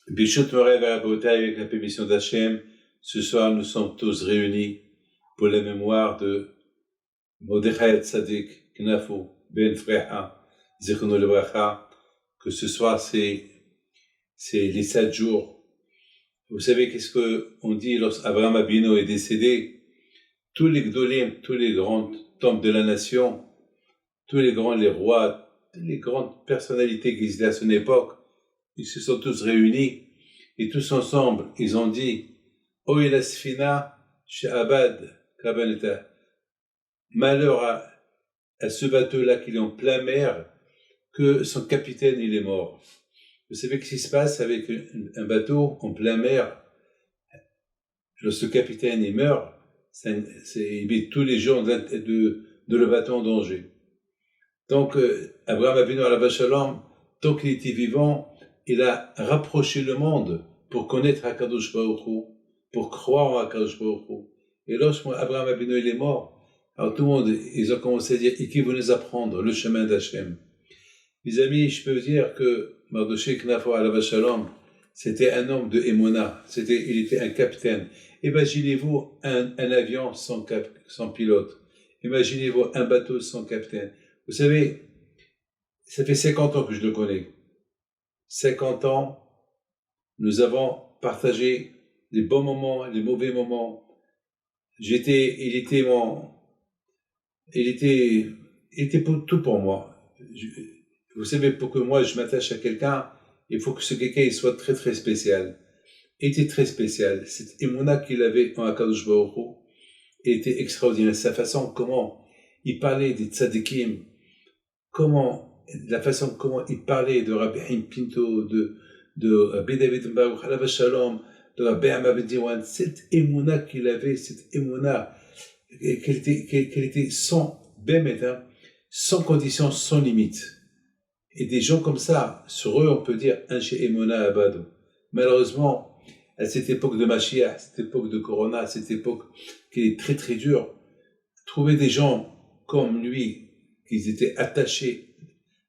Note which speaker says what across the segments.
Speaker 1: Bishut Morel Rabotai, avec la permission d'Hachem, ce soir nous sommes tous réunis pour la mémoire de Mordechai Tzadik Knafou Ben Freha Zichrono Lebracha, que ce soir c'est les 7 jours. Vous savez qu'est-ce qu'on dit lorsqu'Abraham Abino est décédé? Tous les Gdolim, tous les grands temples de la nation, tous les rois, toutes les grandes personnalités qui existaient à son époque, ils se sont tous réunis et tous ensemble, ils ont dit Oï la Sfina She'abad Kabaneta. Malheur à ce bateau-là qui est en plein mer, que son capitaine il est mort. Vous savez ce qui se passe avec un bateau en plein mer? Lorsque le capitaine il meurt, il met tous les gens de le bateau en danger. Donc, Abraham Avinu alav shalom, tant qu'il était vivant, il a rapproché le monde pour connaître HaKadosh Baruch Hu, pour croire en HaKadosh Baruch Hu. Et lorsque Abraham Avinu il est mort, alors tout le monde, ils ont commencé à dire, et qui veut nous apprendre le chemin d'Hachem? Mes amis, je peux vous dire que Mardochée Knafou alav shalom, c'était un homme de Emouna, il était un capitaine. Imaginez-vous un avion sans pilote. Imaginez-vous un bateau sans capitaine. Vous savez, ça fait 50 ans que je le connais. 50 ans, nous avons partagé les bons moments, les mauvais moments. Il était tout pour moi. Vous savez, pour que moi je m'attache à quelqu'un, il faut que ce quelqu'un il soit très très spécial. Il était très spécial. Cette émouna qu'il avait en HaKadosh Baruch Hu était extraordinaire. Sa façon, comment il parlait des tzadikim, la façon comment il parlait de Rabbi Haim Pinto, de Rabbi David Baruch alav shalom, de Rabbi Ahmad Diwan, cette émouna qu'il avait, cette émouna qu'elle était sans sans conditions, sans limite. Et des gens comme ça, sur eux, on peut dire un chez Emona Abado. Malheureusement, à cette époque de Mashiach, à cette époque de Corona, à cette époque qui est très très dure, trouver des gens comme lui, qui étaient attachés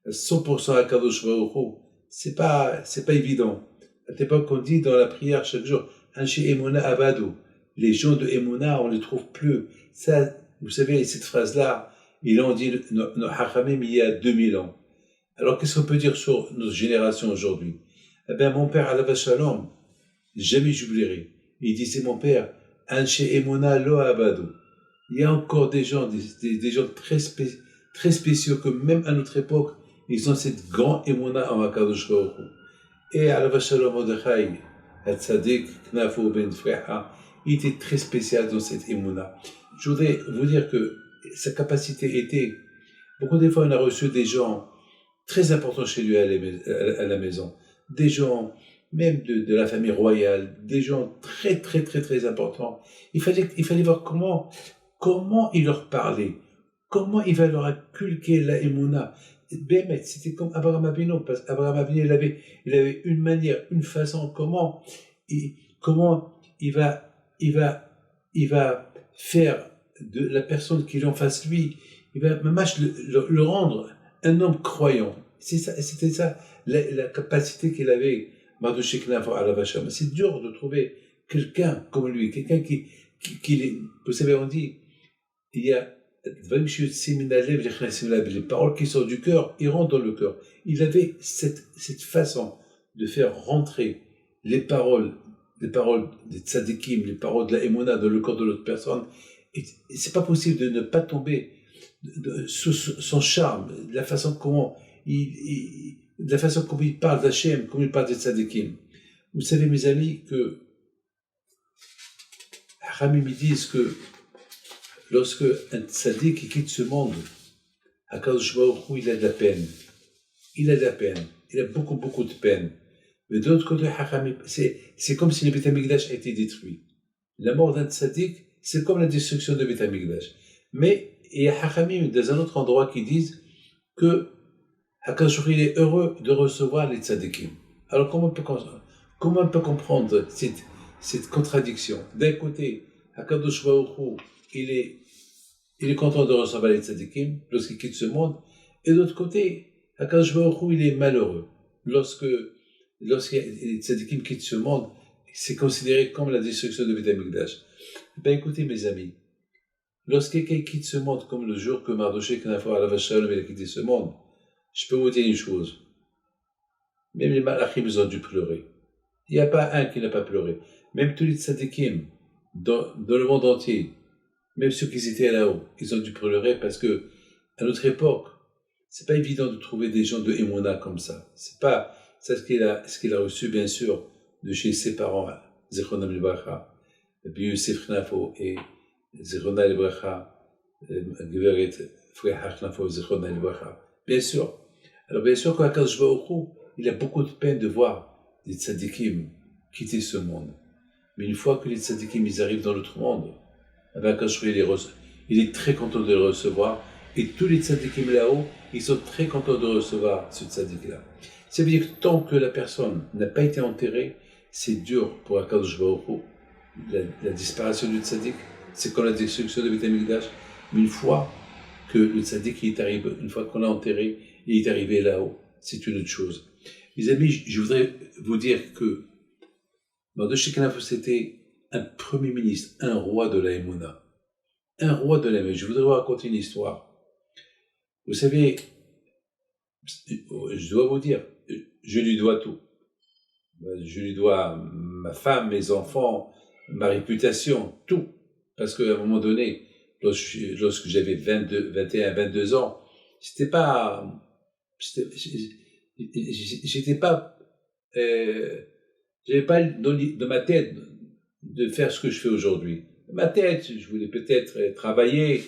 Speaker 1: à 100% à Kadosh Baruch Hu, c'est pas évident. À cette époque, on dit dans la prière chaque jour, un chez Emona Abado. Les gens de Emona, on ne les trouve plus. Ça, vous savez, cette phrase-là, ils l'ont dit nos Hachamim il y a 2000 ans. Alors, qu'est-ce qu'on peut dire sur notre génération aujourd'hui? Eh bien, mon père, alav shalom, jamais j'oublierai. Il disait, mon père, Anshe Emona lo abado. Il y a encore des gens, des gens très spéciaux, que même à notre époque, ils ont cette grande Emona en HaKadosh Baruch Hu. Et alav shalom Mordechai, Tzadik Knafou Ben Freha, il était très spécial dans cette Emona. Je voudrais vous dire que sa capacité était, beaucoup des fois, on a reçu des gens très important chez lui à la maison, des gens même de la famille royale, des gens très très très très importants. Il fallait voir comment il leur parlait, comment il va leur inculquer la émouna. Bémet, c'était comme Abraham Avinu, parce qu'Abraham Avinu il avait une manière, une façon, comment il va faire de la personne qui est en face de lui, il va même le rendre un homme croyant. C'était ça, la capacité qu'il avait, Mardochée Knafou alav shalom. C'est dur de trouver quelqu'un comme lui, quelqu'un qui vous savez, on dit, il y a les paroles qui sortent du cœur, ils rentrent dans le cœur. Il avait cette façon de faire rentrer les paroles des tzadikim, les paroles de la émona dans le corps de l'autre personne. Et c'est pas possible de ne pas tomber sous son charme, de la façon comment il parle d'Hachem, comment il parle des tzadikim. Vous savez, mes amis, que Hamim disent que lorsque un tzadik quitte ce monde, HaKadosh Baruch Hu, il a de la peine. Il a beaucoup de peine. Mais de l'autre côté, c'est comme si le Beit HaMikdash a été détruit. La mort d'un tzadik, c'est comme la destruction du Beit HaMikdash. Mais il y a Hachamim dans un autre endroit qui disent que HaKadosh Baruch Hu, il est heureux de recevoir les tzadikim. Alors comment on peut comprendre cette contradiction? D'un côté, HaKadosh Baruch Hu, il est content de recevoir les tzadikim lorsqu'il quitte ce monde, et de l'autre côté, HaKadosh Baruch Hu, il est malheureux lorsque lorsqu'il y a les tzadikim quittent ce monde, c'est considéré comme la destruction de Beth Amikdash. Ben écoutez mes amis, lorsque quelqu'un quitte ce monde, comme le jour que Mardochée Knafo Alav Shalom a quitté ce monde, je peux vous dire une chose, même les malachim ils ont dû pleurer. Il n'y a pas un qui n'a pas pleuré. Même tous les tzadikim dans le monde entier, même ceux qui étaient là-haut, ils ont dû pleurer parce que à notre époque, c'est pas évident de trouver des gens de Emouna comme ça. C'est pas ça ce qu'il a reçu bien sûr de chez ses parents, Zichronam Libracha, Rabbi Yosef Knafo et Zichronam Libracha, Geveret Freha Knafo Zichronam Libracha. Bien sûr. Alors bien sûr qu'Akadosh Baruch Hu, il a beaucoup de peine de voir les tzadikim quitter ce monde. Mais une fois que les tzadikim ils arrivent dans l'autre monde, Akadosh Baruch Hu il est très content de les recevoir. Et tous les tzadikim là-haut, ils sont très contents de recevoir ce tzadik-là. Ça veut dire que tant que la personne n'a pas été enterrée, c'est dur pour Akadosh Baruch Hu. La disparition du tzadik, c'est comme la destruction de Beth Amikdash. Mais une fois que le tzadik est arrivé, une fois qu'on l'a enterré, il est arrivé là-haut, c'est une autre chose. Mes amis, je voudrais vous dire que Mardochée Knafo, c'était un premier ministre, un roi de la Emouna. Un roi de la Emouna. Je voudrais vous raconter une histoire. Vous savez, je dois vous dire, je lui dois tout. Je lui dois ma femme, mes enfants, ma réputation, tout. Parce qu'à un moment donné, lorsque j'avais 21, 22 ans, j'étais pas, j'avais pas dans ma tête de faire ce que je fais aujourd'hui. Dans ma tête, je voulais peut-être travailler,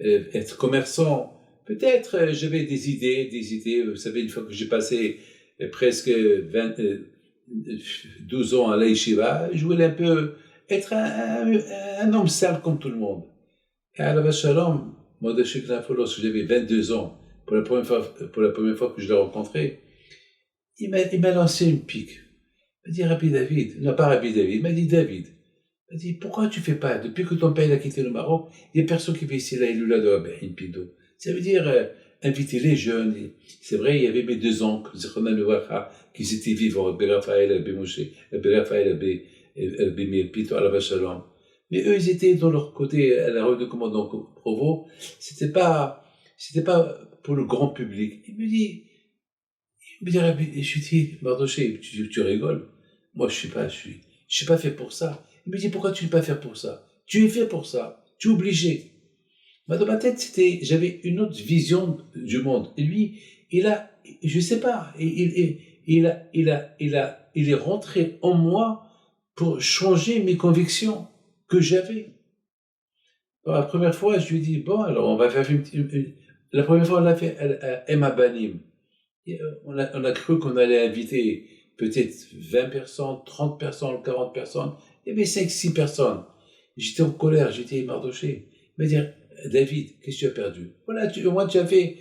Speaker 1: être commerçant. Peut-être j'avais des idées. Vous savez, une fois que j'ai passé presque 12 ans à la yeshiva, je voulais un peu être un homme simple comme tout le monde. Et à la Shalom, Mardochée Knafo, lorsque j'avais 22 ans, pour la première fois que je l'ai rencontré, il m'a lancé une pique. Il m'a dit, Rabbi David, non pas Rabbi David, il m'a dit David. Il m'a dit, pourquoi tu fais pas, depuis que ton père a quitté le Maroc, il y a personne qui fait ici la Iloula de Rabbi Pido. Ça veut dire inviter les jeunes. C'est vrai, il y avait mes deux oncles, Zichronam Libracha, qui étaient vivants, Rabbi Raphaël, Rabbi Moshe, Rabbi Raphaël, Rabbi Meir Pito, Alav Shalom. Mais eux, ils étaient dans leur côté, à la rue de commandant Provo. C'était pas pour le grand public. Il me dit, Rabbi, je lui dis, Mardochée, tu rigoles. Moi, je suis pas fait pour ça. Il me dit, pourquoi tu n'es pas fait pour ça? Tu es fait pour ça. Tu es obligé. Dans ma tête, j'avais une autre vision du monde. Et lui, je sais pas, il est rentré en moi pour changer mes convictions que j'avais. Alors, la première fois, je lui ai dit, bon, alors on va faire la première fois, on l'a fait à Emma Banim. On a cru qu'on allait inviter peut-être 20 personnes, 30 personnes, 40 personnes. Il y avait 5-6 personnes. J'étais en colère, j'étais Mardochée. Il m'a dit, David, qu'est-ce que tu as perdu? Voilà, au moins tu as fait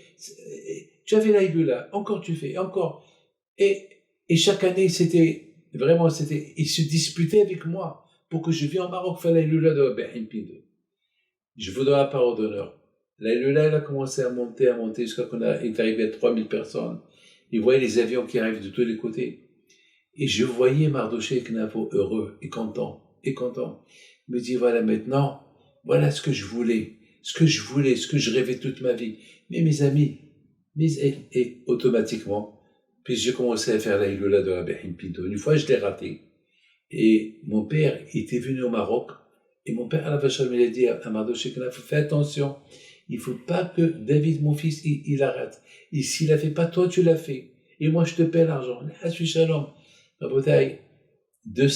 Speaker 1: la Iloula, encore tu fais, encore. Et chaque année, il se disputait avec moi pour que je vienne au Maroc faire la Iloula de Rabbi Pido. Je vous donne la parole d'honneur. La Iloula, elle a commencé à monter, jusqu'à qu'on est arrivé à 3000 personnes. Il voyait les avions qui arrivent de tous les côtés. Et je voyais Mardochée Knafo heureux et content. Il me dit, voilà maintenant, voilà ce que je voulais, ce que je rêvais toute ma vie. Mais mes amis, et automatiquement, puis j'ai commencé à faire la Iloula de Rabbi Pinto. Une fois, je l'ai raté. Et mon père était venu au Maroc. Et mon père, à la vache, il a dit à Mardochée Knafo, fais attention. Il faut pas que David, mon fils, il arrête. Et s'il l'a fait pas, toi, tu l'as fait. Et moi, je te paie l'argent. Là, je suis shalom. La bataille des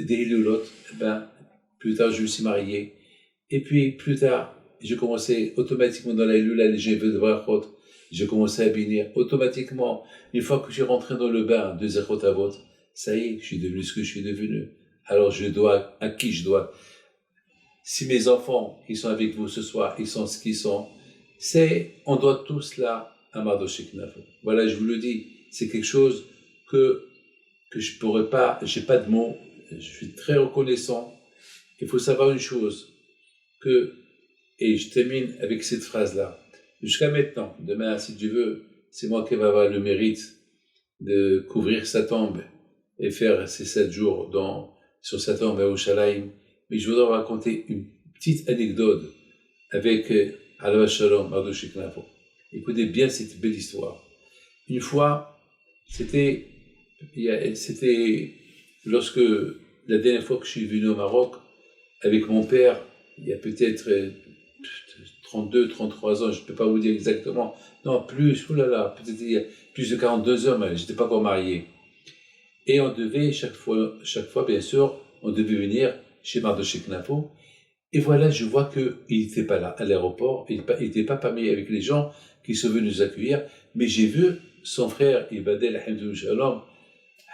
Speaker 1: Iloulot, plus tard, je me suis marié. Et puis, plus tard, j'ai commencé automatiquement dans la Iloula, les Jeux de Brachot. J'ai commencé à bénir automatiquement. Une fois que je suis rentré dans le bain de Zechot Avot, ça y est, je suis devenu ce que je suis devenu. Alors, à qui je dois? Si mes enfants, ils sont avec vous ce soir, ils sont ce qu'ils sont, on doit tout cela à Mardochée Knafo. Voilà, je vous le dis, c'est quelque chose que je pourrais pas, j'ai pas de mots, je suis très reconnaissant. Il faut savoir une chose, et je termine avec cette phrase-là. Jusqu'à maintenant, demain, si Dieu veut, c'est moi qui vais avoir le mérite de couvrir sa tombe et faire ses 7 jours sur sa tombe à Yerushalayim. Mais je voudrais vous raconter une petite anecdote avec Alav Shalom, Mardochée Knafo. Écoutez bien cette belle histoire. Une fois, c'était lorsque la dernière fois que je suis venu au Maroc avec mon père, il y a peut-être 32, 33 ans, je ne peux pas vous dire exactement, non plus, oulala, peut-être il y a plus de 42 ans, mais je n'étais pas encore marié. Et on devait, chaque fois, bien sûr, on devait venir chez Mardochée Knafo. Et voilà, je vois qu'il n'était pas là, à l'aéroport, il n'était pas parmi avec les gens qui sont venus nous accueillir, mais j'ai vu son frère, Ibadel Hamdou Shalom,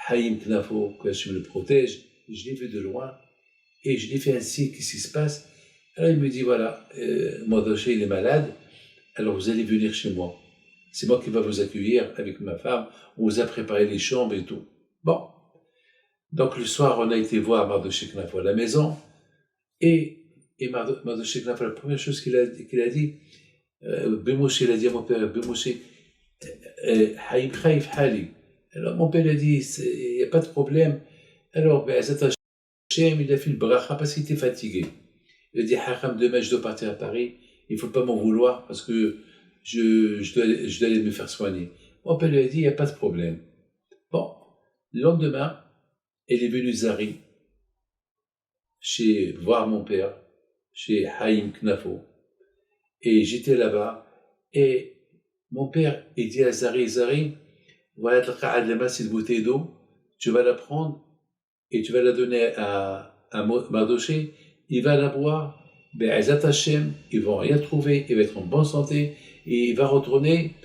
Speaker 1: Haïm Knafo, que je me le protège, je l'ai vu de loin, et je lui ai fait un signe, qu'est-ce qui se passe? Alors il me dit, voilà, Mardochée, il est malade, alors vous allez venir chez moi. C'est moi qui va vous accueillir avec ma femme, on vous a préparé les chambres et tout. Bon, donc le soir, on a été voir Mardochée Knafo à la maison, et Mardochée Knafo, la première chose qu'il a dit, Bemoshe, il a dit à mon père, Bemoshe, Haïm Khaïf Hali. Alors mon père a dit, il n'y a pas de problème. Alors, Be'ezat Hashem, il a fait le bracha parce qu'il était fatigué. Il a dit, Hacham, demain je dois partir à Paris, il ne faut pas m'en vouloir parce que je dois aller me faire soigner. Mon père lui a dit, il n'y a pas de problème. Bon, le lendemain, elle est venue Zari, voir mon père, chez Haïm Knafo, et j'étais là-bas, et mon père, il dit à Zari, voilà cette bouteille d'eau, tu vas la prendre, et tu vas la donner à Mardochée, il va la boire, Be'ezat Hashem, ils vont rien trouver, il va être en bonne santé, et il va retourner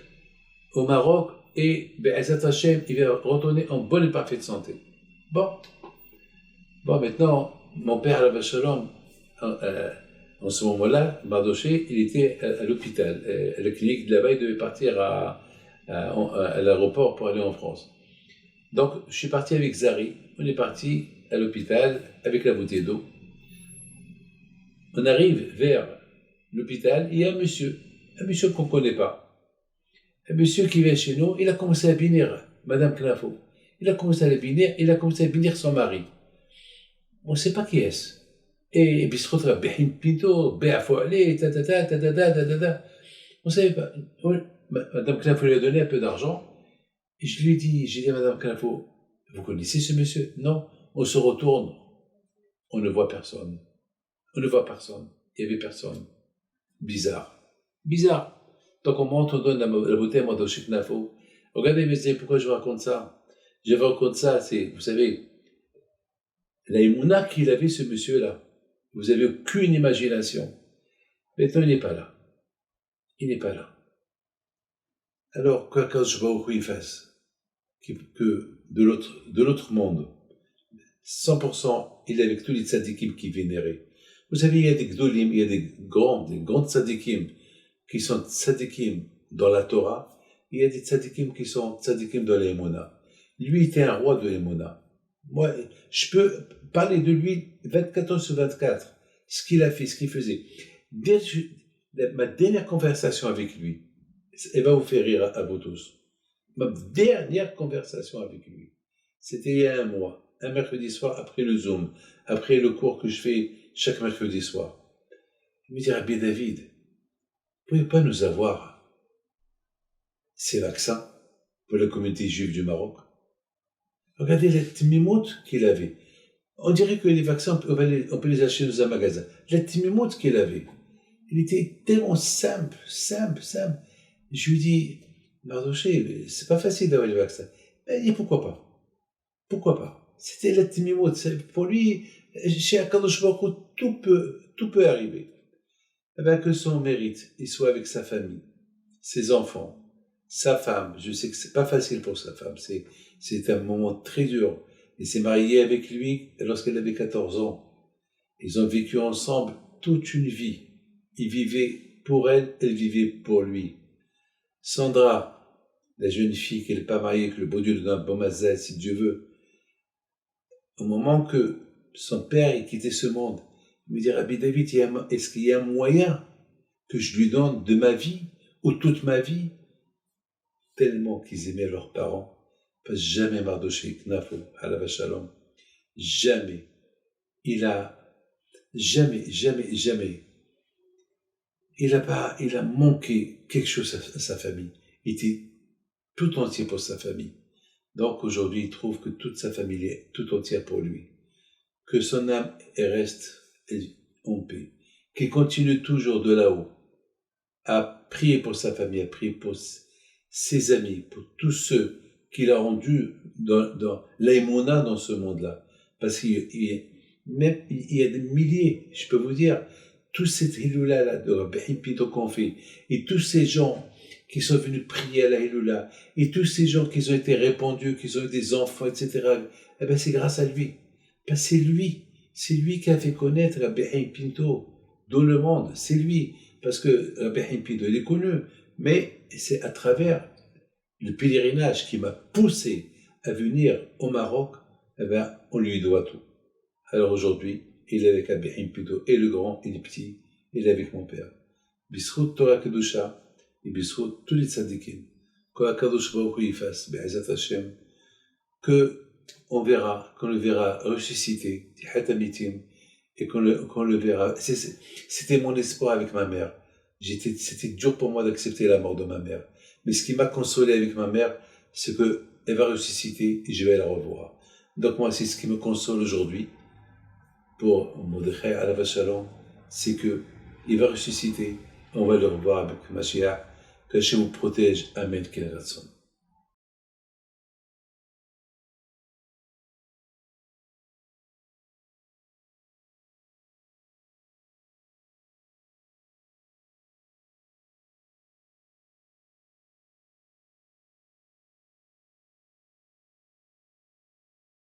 Speaker 1: au Maroc, et Be'ezat Hashem, il va retourner en bonne et parfaite santé. Bon, maintenant, mon père, Alav Shalom, en ce moment-là, Mardochée, il était à l'hôpital, à la clinique de là-bas, il devait partir à l'aéroport pour aller en France. Donc, je suis parti avec Zari, on est parti à l'hôpital avec la bouteille d'eau. On arrive vers l'hôpital, il y a un monsieur qu'on ne connaît pas. Un monsieur qui vient chez nous, il a commencé à bénir Madame Knafo. Il a commencé à bénir son mari. On ne sait pas qui est-ce. Et puis il se retrouve, Pinto, Béafoualé, On ne savait pas. Madame Knafo lui a donné un peu d'argent. Et je lui ai dit à Madame Knafo, vous connaissez ce monsieur? Non. On se retourne, on ne voit personne. Il n'y avait personne. Bizarre. Donc on monte, on donne la bouteille à Mardochée Knafo. Regardez, mais pourquoi je vous raconte ça? Je vous raconte ça, c'est, vous savez, la émouna qu'il avait, ce monsieur-là. Vous n'avez aucune imagination. Maintenant, il n'est pas là. Alors, qu'Akadosh Baruch Hu il fasse, que de l'autre monde, 100%, il est avec tous les tzadikim qui vénéraient. Vous savez, il y a des gdolim, il y a des grands tzadikim qui sont tzadikim dans la Torah, il y a des tzadikim qui sont tzadikim dans l'émouna. Lui était un roi de l'émouna. Moi, je peux parler de lui 24 heures sur 24, ce qu'il a fait, ce qu'il faisait. Ma dernière conversation avec lui, elle va vous faire rire à vous tous. Ma dernière conversation avec lui, c'était il y a un mois, un mercredi soir après le Zoom, après le cours que je fais chaque mercredi soir. Il me dit, Rabbi David, vous ne pouvez pas nous avoir ces vaccins pour la communauté juive du Maroc? Regardez la timimout qu'il avait. On dirait que les vaccins, on peut les acheter dans un magasin. La timimout qu'il avait, il était tellement simple. Je lui dis, Mardochée, c'est pas facile d'avoir les vaccins. Il dit, pourquoi pas? C'était la timimout. Pour lui, chez Akadosh Baruch Hu, tout peut arriver. Eh bien, que son mérite, il soit avec sa famille, ses enfants, sa femme. Je sais que c'est pas facile pour sa femme. C'est un moment très dur. Il s'est marié avec lui lorsqu'elle avait 14 ans. Ils ont vécu ensemble toute une vie. Il vivait pour elle, elle vivait pour lui. Sandra, la jeune fille qui n'est pas mariée, que le beau Dieu lui donne un bon mazal, si Dieu veut. Au moment que son père ait quitté ce monde, il me dit, Rabbi David, est-ce qu'il y a un moyen que je lui donne de ma vie, ou toute ma vie? Tellement qu'ils aimaient leurs parents. parce que jamais Mardoché Knafo, Alav Shalom, jamais, il a, jamais, il a manqué quelque chose à sa famille. Il était tout entier pour sa famille. Donc aujourd'hui, il trouve que toute sa famille est tout entière pour lui. Que son âme reste en paix. Qu'il continue toujours de là-haut à prier pour sa famille, à prier pour ses amis, pour tous ceux qu'il a rendus dans l'aïmouna dans ce monde-là. Parce qu'il y a des milliers, je peux vous dire, tous ces Hiloula de Rabbi Pinto qu'on fait, et tous ces gens qui sont venus prier à la Hiloula, et tous ces gens qui ont été répandus, qui ont eu des enfants, etc., eh ben c'est grâce à lui. Ben c'est lui qui a fait connaître Rabbi Pinto dans le monde, c'est lui. Parce que Rabbi Pinto, il est connu, mais c'est à travers le pèlerinage qui m'a poussé à venir au Maroc, eh ben, on lui doit tout. Alors aujourd'hui, il est avec Rabbi Pinto, et le grand, et le petit, il est avec mon père. Bisrout Torah Kedusha, et bisrout tous les tzadikim, que Akadosh Baruch Hu y fasse, Be'ezat Hashem, qu'on le verra ressusciter, Tihat Amitim, et qu'on le verra. C'était mon espoir avec ma mère. C'était dur pour moi d'accepter la mort de ma mère. Mais ce qui m'a consolé avec ma mère, c'est qu'elle va ressusciter et je vais la revoir. Donc moi, c'est ce qui me console aujourd'hui pour Mordechai Alav Shalom, c'est qu'il va ressusciter, on va le revoir avec Mashiach, que Hachem vous protège. Amen. Qu'il